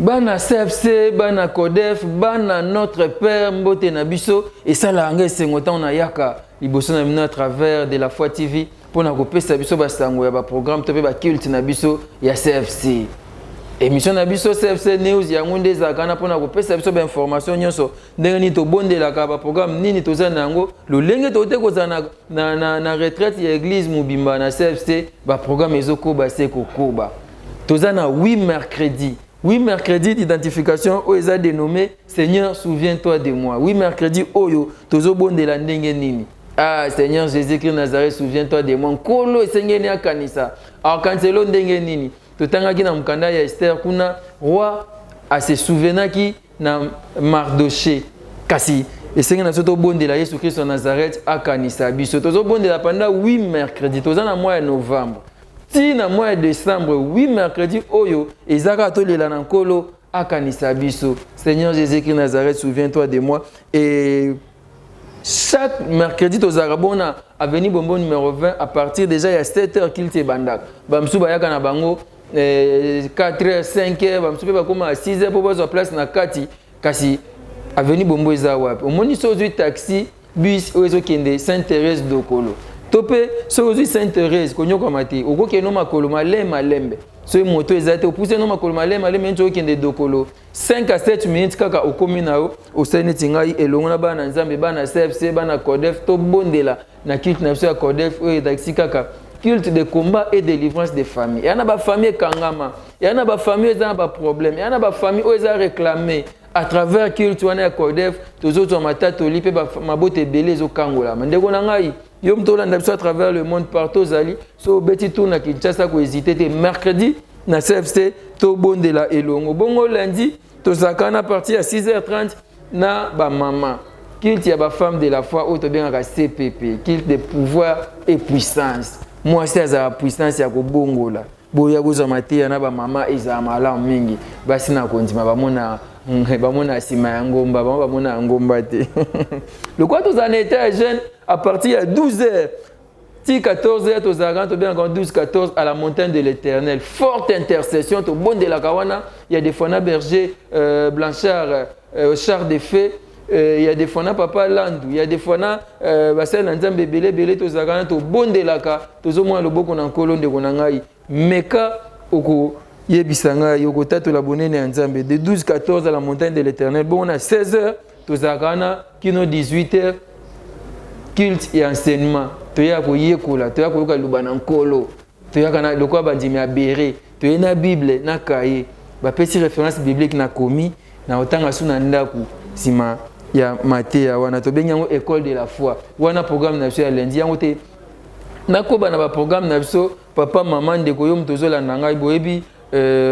Bana CFC, bana CODEF, bana notre père Mbote Nabiso et ça la ngé sengotan na yaka liboso na bino à travers de la foi TV pour na kopesa biso ba sango ya ba programme to pe ba culte na biso ya CFC. Émission na biso CFC News ya ngunde za kana pour na kopesa biso ba information nyonso ndenge ni to bondela ka ba programme nini to za nango lo lenge to te ko za na retraite ya église mobimba na CFC ba programme ezoko ba se kokoba. To za na 8 mercredi. Oui, mercredi d'identification, où ils ont dénommé Seigneur, souviens-toi de moi. Oui, mercredi, Oyo, Tozo bon de la ndengenini. Ah, Seigneur Jésus-Christ Nazareth, souviens-toi de moi. Kolo, Seigneur, Nia Kanisa. Alors, quand c'est l'on ndengenini, Totanga qui n'a mkanda ya Esther, kuna, roi, a se souvenir qui n'a Mardoché. Kasi, et Seigneur, n'a soto bon de la Jésus-Christ Nazareth, à Kanisa. Biso, Tozo bon de la pendant 8 mercredi, Tozo na mois de novembre. Si na mois de décembre, 8 mercredi, Oyo, et Zaka Tolela Nankolo, Akanisa Biso. Seigneur Jésus-Christ Nazareth, souviens-toi de moi. Et chaque mercredi, aux Arabona, avenue Bombo numéro 20, à partir déjà, il y a 7h qu'il te bandak. Bamsou Bayaka na Bango, 4h, 5h, Bamsou Bayaka à 6h pour voir place na Kati, Kasi, avenue Bombo Zawap. Au moins, il taxi, bus, Oezo Kende, Sainte-Thérèse d'Okolo. Topé, ce que Sainte-Thérèse, qu'on y a commenté, au côté de nos malembe, ce moto exact, au poussé de nos malembe, qui est de 5 à 7 minutes, kaka au communao, au Sénétingaï, et l'on a ban ensemble, ban à CFC, ban à CODEF, to bondela, na culte na CODEF, et d'axi kaka, culte de combat et de délivrance des familles. Il y en a pas famille kangama, il y en a pas famille qui ont pas problème, il y en a pas famille qui ont réclamé. À travers culte wana CODEF, tous autres matata olipe ma bote belé zo kangola. Mandeko nangai, yom to landa biso à travers le monde partout zali, so beti tourna Kinshasa ko hésiter te mercredi na CFC to bondela elongo. Bongo lundi to zakana parti à 6h30 na ba mama. Culte ya ba femme de la foi au to bien ka CPP, culte de pouvoir et puissance. Moi c'est za puissance ya ko bongola. Boya goza matia na ba mama eza mala mingi. Basi na kondima bamona sima ya ngomba bamona ngomba te. Le quoi tous en étaient jeunes à partir de 12h. Si 14h tous à bien encore 12-14 à la montagne de l'Éternel. Forte intercession au bon de la Kawana, il y a des Fona Berger Blanchard char de fée. Il y a des Fona Papa Landou, il y a des Fona Basel Nzambe Belé tous à au bon de la Ka, tous au moins le beau qu'on en colonne de Konangai. Meka oko Yebisanga, Yokota, la bonne Nzambe, de 12-14 à la montagne de l'Éternel. Bon, on a 16h, Tozakana, Kino 18h, culte et enseignement. Toya ko yekola, toya ko lubana nkolo, toya kana lokwa bandimi abere, toya na Bible na kaye, ba pesi référence biblique na komi, na otanga suna ndaku sima ya Matthieu wana to benyango école de la foi. Wana programme na biso ya lundi yango te. Nakoba na ba programme na biso papa maman ndeko yo mtozola nanga boyebi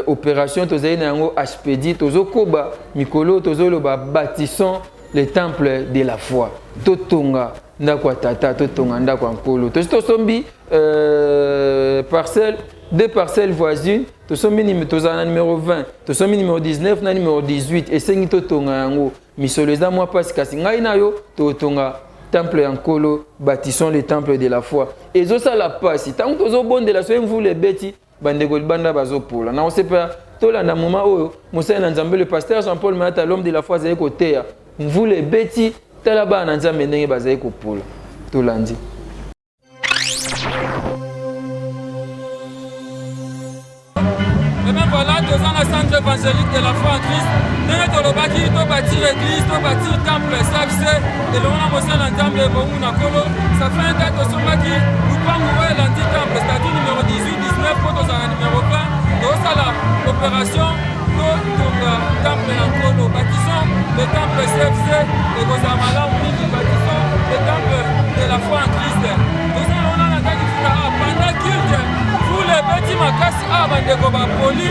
opération tozali na yango HPD tozokoba mikolo tozoloba bâtissons le temple de la foi. Totonga ndako tata totonga ndako nkolo. Tosombi parcelle deux parcelles voisines, tosombi numéro 20, tosombi numéro 19 na numéro 18 et sengi totonga yango misoleza moi parce kasi ngai na yo totonga temple nkolo, bâtissons le temple de la foi. Et ça la passe. Tant que vous bon de la soirée, vous les bêtis, bandegol banda bazo pola. Non, c'est pas tout là dans moment où Moussa Nzambe le pasteur Jean-Paul Mata l'homme de la foi zé côté. Vous les bêtis, talaba Nzambe ndenge bazé ko pola. Tout lundi. Et bien voilà, deux ans la centre évangélique de la foi en Christ. Nous avons bâti l'église, nous avons bâti le temple, et l'on a mossé l'ensemble de Kolo. Ça fait un temps que nous avons dit, nous avons ouvert l'anti-temple, c'est-à-dire numéro 18, 19, pour nous en numéro 20. Nous avons l'opération, nous avons le temple en Kolo. Bâtissons le temple CFC, et nous avons bâtissons le temple de la foi en Christ. Nous avons la tête qui fait pendant culte. Les petits macasses à Bandekoba Poli,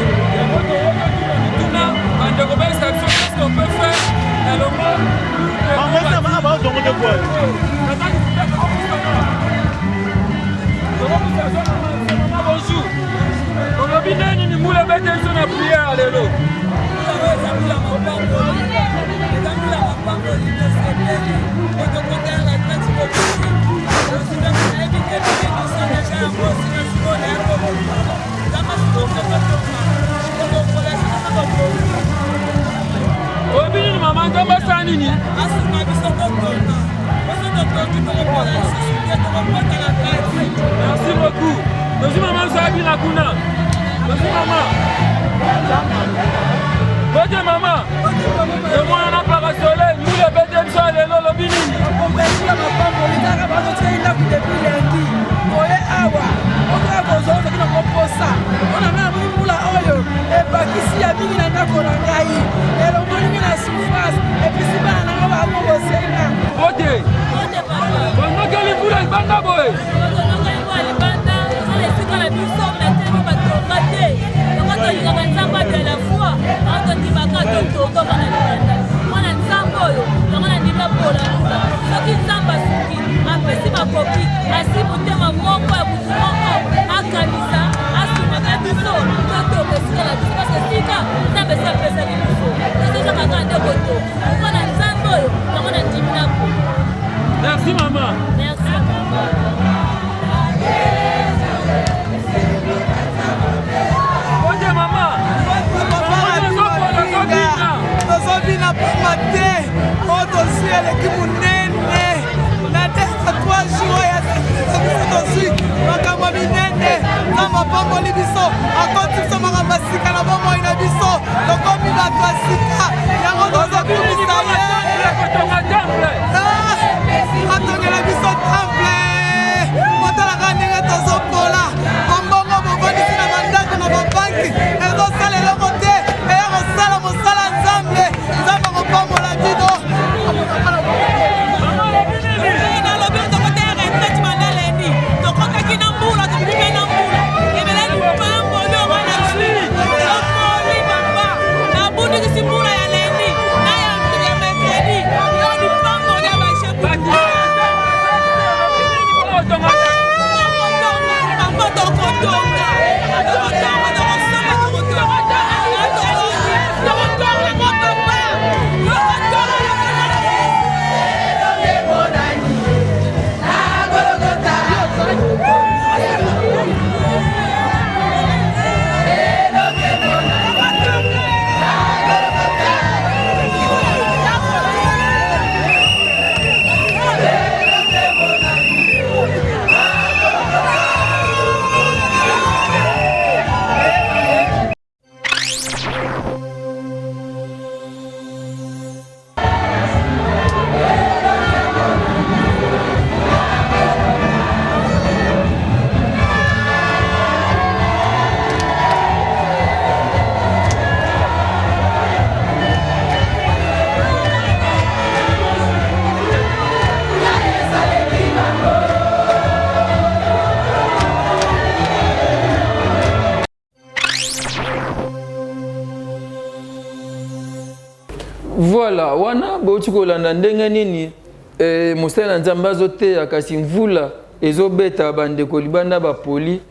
Bandekoba Station, qu'est-ce qu'on peut faire? Et le bonjour. On a bien dit nous les bêtes sont à prière à l'élo. Obini maman kamba sanini. Asuma biso tokonda. Biso tokonda tokopola lisusu tokopota la kati. Merci beaucoup. Merci maman Sabi Nakuna. Merci maman. Bonjour maman. Et moi on a pas soleil, nous les bêtes sont les lolo bini. On va dire ma femme on est à bas de la depuis lundi. Oye awa. On va besoin de nous proposer. On a même pour la oyo. Et pas qu'ici a mis la nakona ngai. Et le monde la souffrance et puis si ba na va bosser là. Vote. Vote papa. Bonne quelle pour la banda boy. Merci maman. Merci. Tozobina pamba te otosi eleki monene na teka 3 jours ya tosi makambo minene na mapamboli biso akoti biso makambo ya sika na bomoi na biso tokomi bato ya sika yango tozokumisa ye atongela biso temple motalaka ndenge tozopola ambongo bobondisi na bandako na babanki ezosala eloko te eya kosala mosala nzambe nzambe akopambola bino nalobi tokote ya retraite mandalendi tokotaki na mbula tokumi na mbula ebeleli pamboli omwana okoli bamba nabundikisi mbula ya lendi na ya mercredi yoni pamboli ya basheku Voilà, wana bauti kolanda ndenge nini mosala na nzambe azoteya kasi mvula ezobeta bandeko libanda bapoli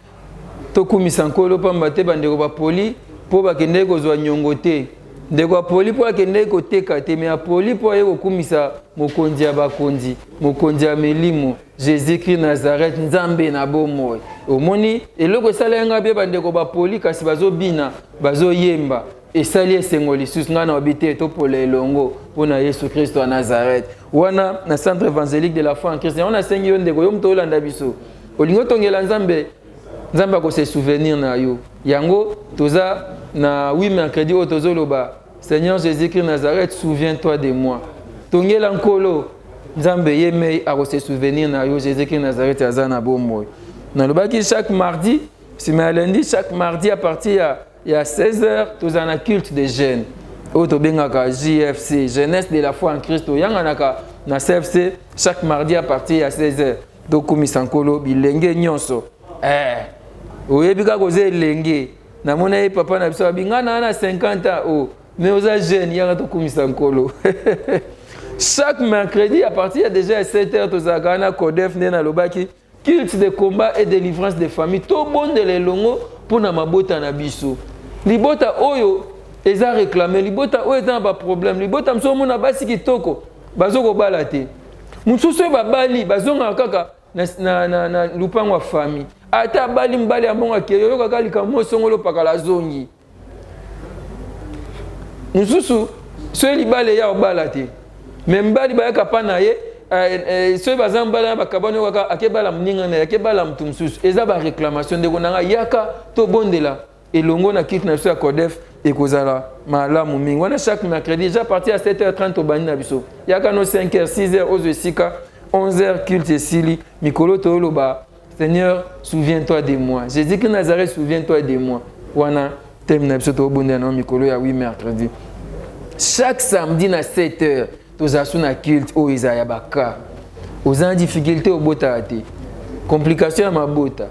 tokumisa nkolo pamba te bandeko bapoli mpo bakendeki kozwa nyongo te ndeko apoli mpo akendeki koteka te me apoli mpo aye kokumisa mokonzi ya bakonzi mokonzi ya milimo Jésus-Christ Nazareth nzambe na bomoi omoni eloko esala yenga bie bandeko bapoli kasi bazobina bazoyemba esali esengo lisusu nga na obi te topola elongo mpona Yesu Kristo ya Nazareth wana na centre évangélique de la foi en Christ yango nasengi yo ndeko yo moto olanda biso olingi otongela nzambe nzambe akose souvenir na yo yango toza na 8 mercredi oyo tozoloba Seigneur Jésus-Christ Nazareth souviens-toi de moi tongela nkolo nzambe ye mei akose souvenir na yo Jésus-Christ Nazareth aza na bomoi nalobaki chaque mardi sima ya lundi chaque mardi à partir il y a 16h, tous en a culte de jeunes. Auto bengaka JFC, jeunesse de la foi en Christ. Yanganaka na CFC chaque mardi à partir de 16h. Donc comme sankolo bilenge nyonso. Oyebika koze lenge. Na mona papa na biso bingana na 50 ans oh. Mais aux jeunes yanga to comme sankolo. Chaque mercredi à partir déjà 7h tous agana Codef na lobaki culte de combat et délivrance des familles. To bon de les longo pour na mabota na biso. Libota oyo eza réclamé, libota oyo eza ba problème, libota mso mona basi kitoko bazoko balate. Mususu babali bazonga kaka na lupango wa famille. Ata bali mbali ya mbonga keyo kaka likambo songolo pakala zongi. Mususu so libale ya obalate. Mais mbali ba ka pa na ye so bazam bala ba kabano waka akebala mninga na akebala mtu mususu. Eza ba réclamation de konanga yaka to bondela elongo na kit na so Codef et kozala malamu mingi. Wana chaque mercredi déjà parti à 7h30 au bani na biso. Yaka no 5h 6h aux Osika 11h culte sili mikolo to loba. Seigneur, souviens-toi de moi. Jésus de Nazareth, souviens-toi de moi. Wana thème na biso to bonde na mikolo ya 8 mercredi. Chaque samedi à 7h, tous as na culte o Isaiah baka. Aux en difficulté au botate. Complication à ma bota.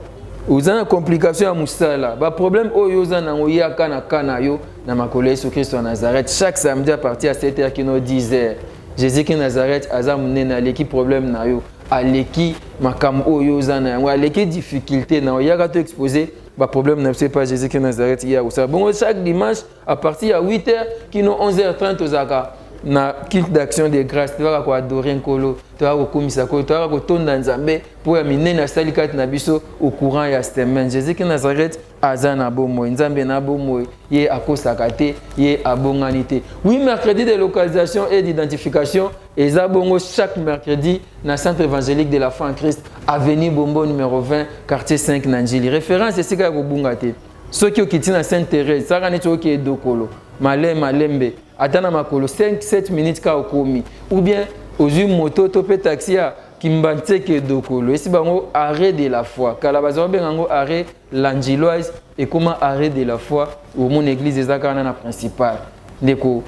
Aux en complication à musala. Ba problème o yoza na oyaka na kana yo na makolo Yesu Christ en Nazareth. Chaque samedi à partir à 7h kino 10h. Jésus de Nazareth azamune na leki problème na yo. Aleki makam o yoza na yo. Aleki difficulté na oyaka to exposer. Bah problème ne c'est pas Jésus qui Nazareth hier ou ça. Bon chaque dimanche à partir de 8h qui nous 11h30 aux aka na culte d'action de grâce tu vas quoi adorer nkolo tu vas komisa ko tu vas ko tonda nzambe pour aminer na salikat na biso au courant ya semaine. Jésus qui Nazareth azana bomo nzambe na bomo ye akosakate ye abonganité. Oui, mercredi de localisation et d'identification et zabongo chaque mercredi na centre évangélique de la foi en Christ avenue Bombo numéro 20 quartier 5 Nanjili. Référence c'est sika ko bungate. Ceux qui okiti na Sainte-Thérèse ça kaneti oki dokolo malembe atana makolo 5-7 minutes ka okomi ou bien ozu moto to pe taxi ya kimbante ke dokolo esi bango arrêt de la foi kala bazo bengango arrêt l'angeloise et comment arrêt de la foi au mon église ezaka na principal ndeko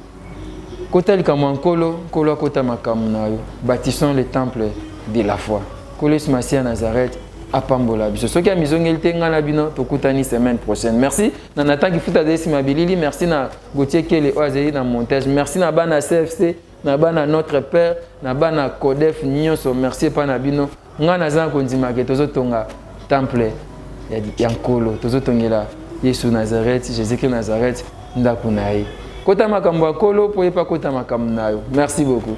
kota likamo nkolo kolo kota makamu na yo bâtissons le temple de la foi kolo Masia Nazareth apambola biso soki ya mizongeli te nga na bino tokutani semaine prochaine. Merci na Nathan Kifuta Desi Mabilili, merci na Gauthier Kele Oazeli na montage, merci na bana CFC, na bana Notre Père, na bana Codef nyonso, merci pa na bino nga naza kondima ke tozotonga temple ya nkolo tozotongela Yesu Nazareth, Jésus Christ Nazareth ndako na ye kota makambo ya kolo po ye pa kota makambo na yo. Merci beaucoup.